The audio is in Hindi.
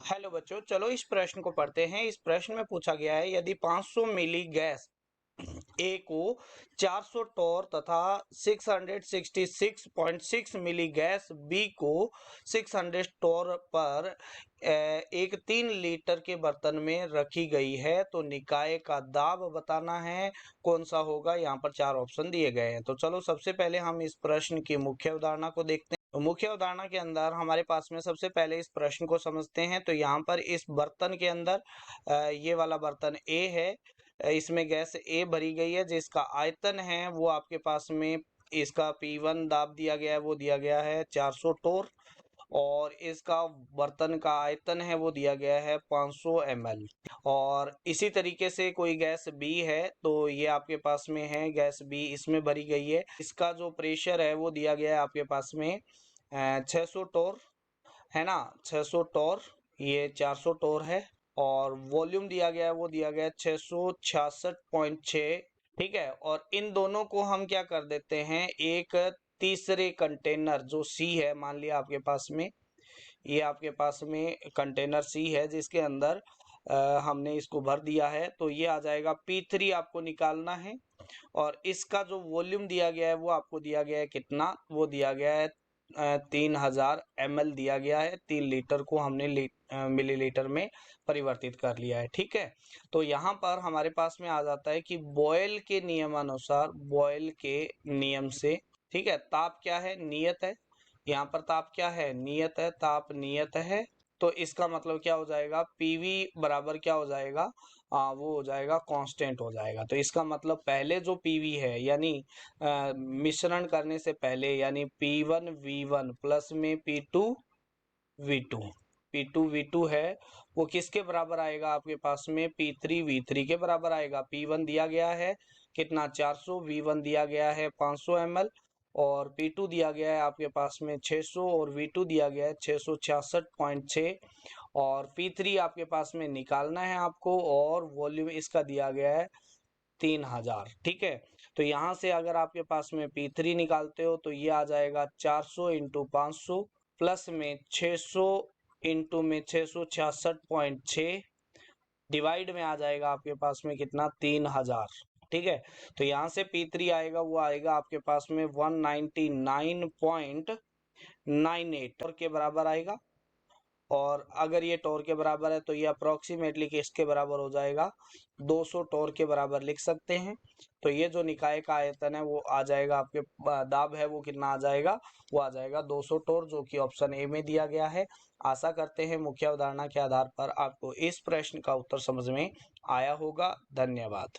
हेलो बच्चों, चलो इस प्रश्न को पढ़ते हैं। इस प्रश्न में पूछा गया है, यदि 500 मिली गैस ए को 400 टोर तथा 666.6 मिली गैस बी को 600 टोर पर एक 3 लीटर के बर्तन में रखी गई है, तो निकाय का दाब बताना है। कौन सा होगा? यहाँ पर 4 ऑप्शन दिए गए हैं। तो चलो सबसे पहले हम इस प्रश्न की मुख्य अवधारणा को देखते हैं। तो मुख्य अवधारणा के अंदर हमारे पास में सबसे पहले इस प्रश्न को समझते हैं। तो यहाँ पर इस बर्तन के अंदर ये वाला बर्तन ए है, इसमें गैस ए भरी गई है, जिसका आयतन है वो आपके पास में इसका P1 दाब दिया गया है, वो दिया गया है 400 टोर, और इसका बर्तन का आयतन है वो दिया गया है 500 ml। और इसी तरीके से कोई गैस बी है, तो ये आपके पास में है गैस बी, इसमें भरी गई है। इसका जो प्रेशर है वो दिया गया है आपके पास में 600 टोर, है ना, 600 टोर, ये 400 टोर है। और वॉल्यूम दिया गया है वो दिया गया है 666.6। ठीक है, और इन दोनों को हम क्या कर देते हैं, एक तीसरे कंटेनर जो सी है, मान लिया आपके पास में ये आपके पास में कंटेनर सी है, जिसके अंदर हमने इसको भर दिया है, तो ये आ जाएगा P3 आपको निकालना है। और इसका जो वॉल्यूम दिया गया है वो आपको दिया गया है कितना, वो दिया गया है 3000 ml दिया गया है। 3 लीटर को हमने मिलीलीटर में परिवर्तित कर लिया है। ठीक है, तो यहाँ पर हमारे पास में आ जाता है कि बॉयल के नियमानुसार, बॉयल के नियम से, ठीक है, ताप क्या है, नियत है। यहाँ पर ताप क्या है, नियत है, ताप नियत है। तो इसका मतलब क्या हो जाएगा, पीवी बराबर क्या हो जाएगा, वो हो जाएगा कांस्टेंट हो जाएगा। तो इसका मतलब पहले जो पीवी है, यानी मिश्रण करने से पहले, यानी P1 V1 प्लस में P2 V2, P2 V2 है, वो किसके बराबर आएगा आपके पास में, P3 V3 के बराबर आएगा। P1 दिया गया है कितना, 400, V1 दिया गया है 500 ml, और P2 दिया गया है आपके पास में 600, और V2 दिया गया है 666.6, और P3 आपके पास में निकालना है आपको, और वॉल्यूम इसका दिया गया है 3000। ठीक है, तो यहाँ से अगर आपके पास में P3 निकालते हो तो ये आ जाएगा 400 इंटू 500 प्लस में 600 इंटू में 666.6 डिवाइड में आ जाएगा आपके पास में कितना, 3000। ठीक है, तो यहाँ से P3 आएगा, वो आएगा आपके पास में 199.98 और के बराबर आएगा। और अगर ये टोर के बराबर है तो ये अप्रोक्सीमेटली किसके बराबर हो जाएगा, 200 टोर के बराबर लिख सकते हैं। तो ये जो निकाय का आयतन है वो आ जाएगा, आपके दाब है वो कितना आ जाएगा, वो आ जाएगा 200 टोर, जो कि ऑप्शन ए में दिया गया है। आशा करते हैं मुख्य अवधारणा के आधार पर आपको इस प्रश्न का उत्तर समझ में आया होगा। धन्यवाद।